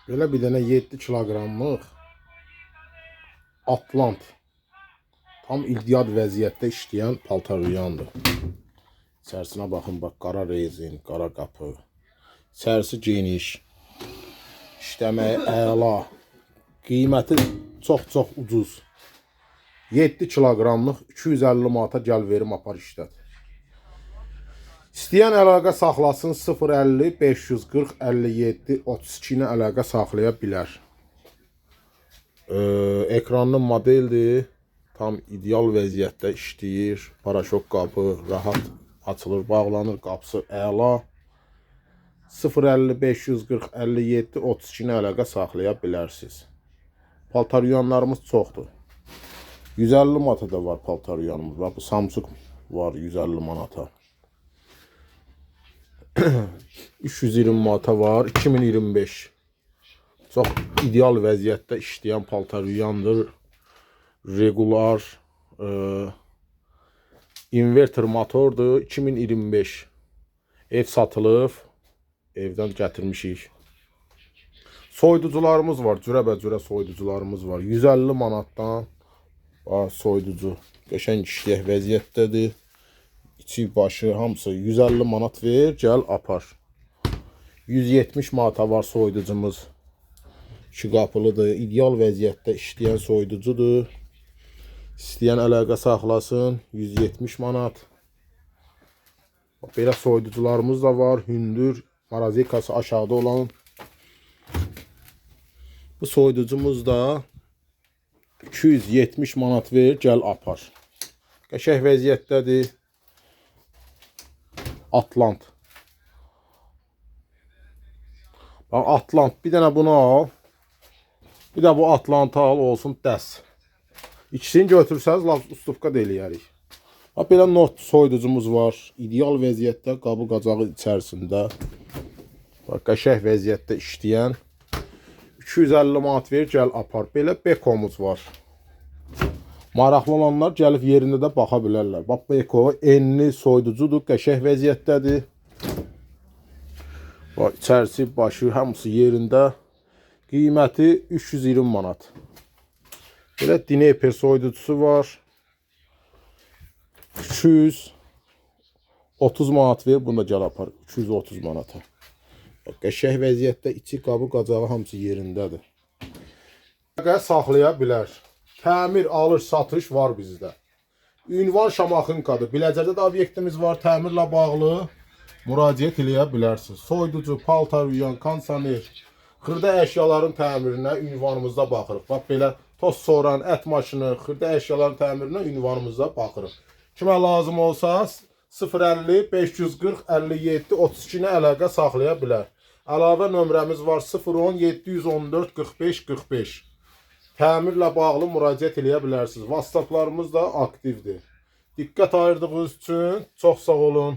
Belə bir dənə 7 kiloqramlıq Atlant tam idiot vəziyyətdə işləyən paltaryandır. İçərisinə baxın, bax, qara rezin, qara qapı. İçərisi geniş. İşləməyi əla. Qiyməti çox ucuz. 7 kiloqramlıq 250 manata gəl verim apar işlət. İstəyən əlaqə saxlasın, 050 540 57 32 ilə əlaqə saxlaya bilər. Ekranlı modeldir. Tam ideal vəziyyətdə işləyir. Paraşok qapı rahat açılır, bağlanır, qapısı əla. 050 540 57 32 ilə əlaqə saxlaya bilərsiniz. Paltaryanlarımız çoxdur. 150 manata da var paltaryanımız. Bu Samsung var 150 manata. 320 manata var, 2025. Çox ideal vəziyyətdə işləyən paltaryandır. Regular inverter motordur. 2025. Ev satılıb. Evdən gətirmişik. Soyuducularımız var. Cürəbəcürə soyuducularımız var. 150 manatdan soyuducu. Qəşəng işləyək vəziyyətdədir. İçi, başı, hamısı 150 manat ver, gəl apar. 170 manata var soyuducumuz. 2 qapılıdır. İdeal vəziyyətdə işləyən soyuducudur. İstəyən əlaqə saxlasın. 170 manat. Belə soyuducularımız da var. Hündür, marazikası aşağıda olan. Bu soyuducumuz da 270 manat ver, gəl apar. Qəşəng vəziyyətdədir. Atlant. Atlant. Bir dənə bunu al. Bir də bu Atlantı al, olsun dəs. İkisini götürsəz, ustupka da eləyərik. Belə not soyuducumuz var. İdeal vəziyyətdə, qabı qacağı içərisində. Qəşəng vəziyyətdə işləyən. 250 manat ver, gəl apar. Belə Bekomuz var. Maraqlı olanlar gəlib yerində də baxa bilərlər. Bax, Beko enli soyuducudur, qəşəng vəziyyətdədir. Bax, içərisi, başı, hamısı yerində. Qiyməti 320 manat. Belə Dnepr soyuducusu var. 230 manat ver, bunu da gəl apar. 230 manata. Qəşəng vəziyyətdə içi, qabı, qacağı hamısı yerindədir. Saxlaya bilər. Təmir, alış, satış var bizdə. Ünvan Şamaxınkadır. Biləcərdə də obyektimiz var. Təmirlə bağlı müraciət eləyə bilərsiniz. Soyuducu, paltaryan, kondisioner, xırda əşyaların təmirinə ünvanımızda baxırıq. Bax, belə toz soğuran, ət maşını, xırda əşyaların təmirinə ünvanımızda baxırıq. Kimə lazım olsa 050 540 57 32 ilə əlaqə saxlaya bilər. Əlavə nömrəmiz var 010 714 45 45. Təmirlə bağlı müraciət eləyə bilərsiniz. WhatsApplarımız da aktivdir. Diqqət ayırdığınız üçün çox sağ olun.